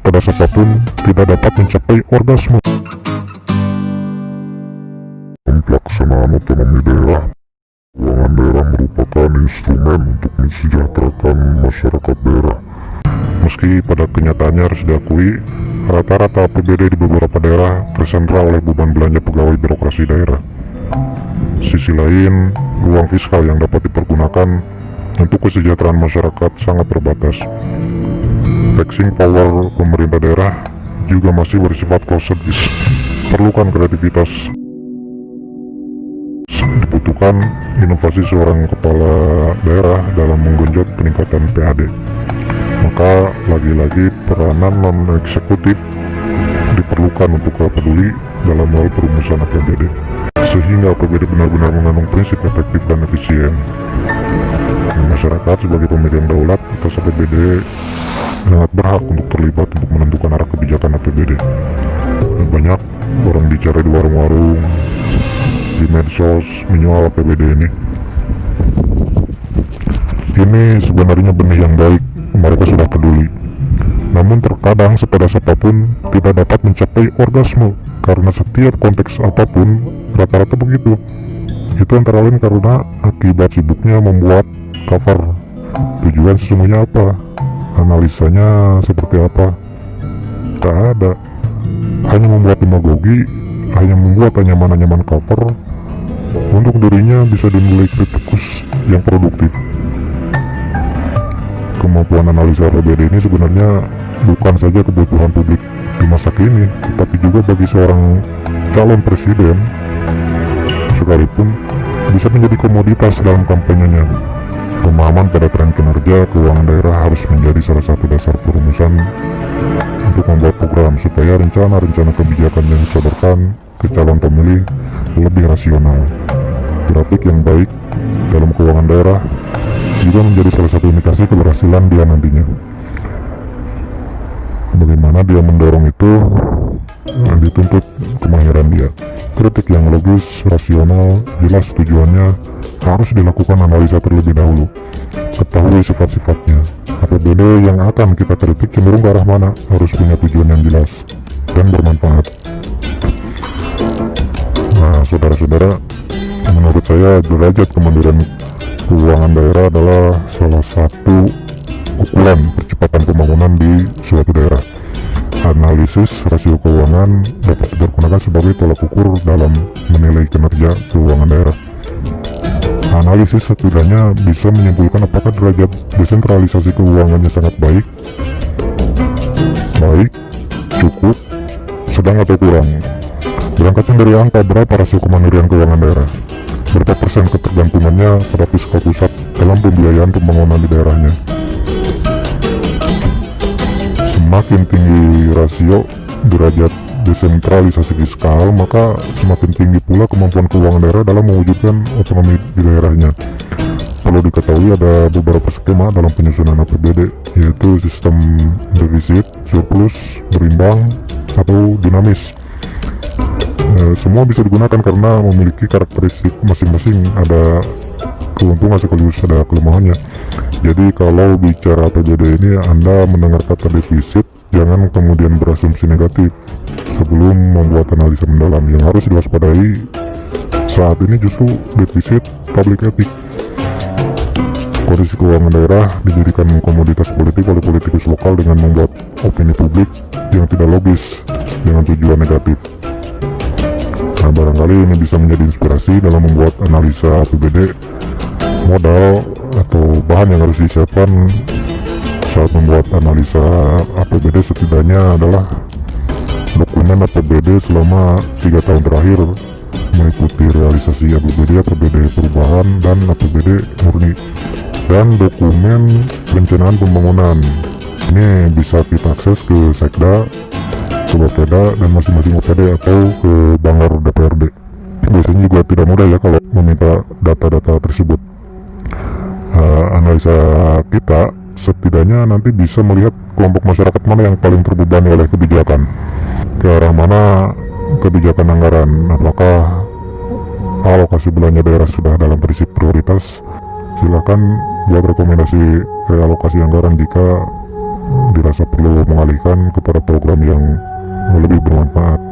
sepedas apapun tidak dapat mencapai orgasme. Pelaksanaan otonomi daerah. Keuangan daerah merupakan instrumen untuk mensejahterakan masyarakat daerah. Meski pada kenyataannya harus diakui, rata-rata APBD di beberapa daerah tersandra oleh beban belanja pegawai birokrasi daerah. Sisi lain, ruang fiskal yang dapat dipergunakan untuk kesejahteraan masyarakat sangat terbatas. Taxing power pemerintah daerah juga masih bersifat closed service. Perlukan kreativitas. Dibutuhkan inovasi seorang kepala daerah dalam menggenjot peningkatan PAD. Maka lagi-lagi peranan non-eksekutif diperlukan untuk peduli dalam hal perumusan APBD, sehingga APBD benar-benar mengandung prinsip efektif dan efisien. Masyarakat sebagai pemegang daulat atas APBD sangat berhak untuk terlibat untuk menentukan arah kebijakan APBD. Banyak orang bicara di warung-warung, di medsos menyoal APBD ini. Ini sebenarnya benih yang baik, mereka sudah peduli. Namun terkadang sepedas apapun tidak dapat mencapai orgasme, karena setiap konteks apapun rata-rata begitu. Itu antara lain karena akibat sibuknya membuat cover. Tujuan sesungguhnya apa? Analisanya seperti apa? Tak ada. Hanya membuat demagogi, hanya membuat anyaman-anyaman cover untuk dirinya bisa dinilai kritikus yang produktif. Kemampuan analisa APBD ini sebenarnya bukan saja kebutuhan publik di masa kini, tetapi juga bagi seorang calon presiden sekalipun bisa menjadi komoditas dalam kampanyenya. Pemahaman pada tren kinerja keuangan daerah harus menjadi salah satu dasar perumusan untuk membuat program supaya rencana-rencana kebijakan yang disodorkan ke calon pemilih lebih rasional. Grafik yang baik dalam keuangan daerah juga menjadi salah satu indikasi keberhasilan dia nantinya. Bagaimana dia mendorong itu dituntut kemahiran dia. Kritik yang logis, rasional, jelas tujuannya, harus dilakukan analisa terlebih dahulu. Ketahui sifat-sifatnya. APBD yang akan kita kritik cenderung ke arah mana, harus punya tujuan yang jelas dan bermanfaat. Nah, saudara-saudara, menurut saya derajat kemandirian keuangan daerah adalah salah satu ukuran percepatan pembangunan di suatu daerah. Analisis rasio keuangan dapat digunakan sebagai tolak ukur dalam menilai kinerja keuangan daerah. Analisis setidaknya bisa menyimpulkan apakah derajat desentralisasi keuangannya sangat baik, cukup, sedang atau kurang. Berangkatnya dari angka berapa rasio kemandirian keuangan daerah, berapa persen ketergantungannya pada fiskal pusat dalam pembiayaan pembangunan di daerahnya. Semakin tinggi rasio derajat desentralisasi fiskal, maka semakin tinggi pula kemampuan keuangan daerah dalam mewujudkan otonomi di daerahnya. Perlu diketahui ada beberapa skema dalam penyusunan APBD, yaitu sistem defisit, surplus, berimbang, atau dinamis. Semua bisa digunakan karena memiliki karakteristik masing-masing, ada keuntungan sekaligus ada kelemahannya. Jadi kalau bicara APBD ini, Anda mendengar kata defisit, jangan kemudian berasumsi negatif sebelum membuat analisa mendalam. Yang harus diwaspadai saat ini justru defisit public ethic. Kondisi keuangan daerah dijadikan komoditas politik oleh politikus lokal dengan membuat opini publik yang tidak logis dengan tujuan negatif. Nah, barangkali ini bisa menjadi inspirasi dalam membuat analisa APBD. Modal atau bahan yang harus disiapkan saat membuat analisa APBD setidaknya adalah dokumen APBD selama 3 tahun terakhir, meliputi realisasi APBD, APBD perubahan, dan APBD murni, dan dokumen perencanaan pembangunan. Ini bisa kita akses ke Sekda, ke Bapeda, dan masing-masing OPD atau ke Banggar DPRD. Biasanya juga tidak mudah ya kalau meminta data-data tersebut. Analisa kita setidaknya nanti bisa melihat kelompok masyarakat mana yang paling terbebani oleh kebijakan, ke arah mana kebijakan anggaran, apakah alokasi belanja daerah sudah dalam prinsip prioritas. Silakan buat rekomendasi realokasi anggaran jika dirasa perlu mengalihkan kepada program yang lebih bermanfaat.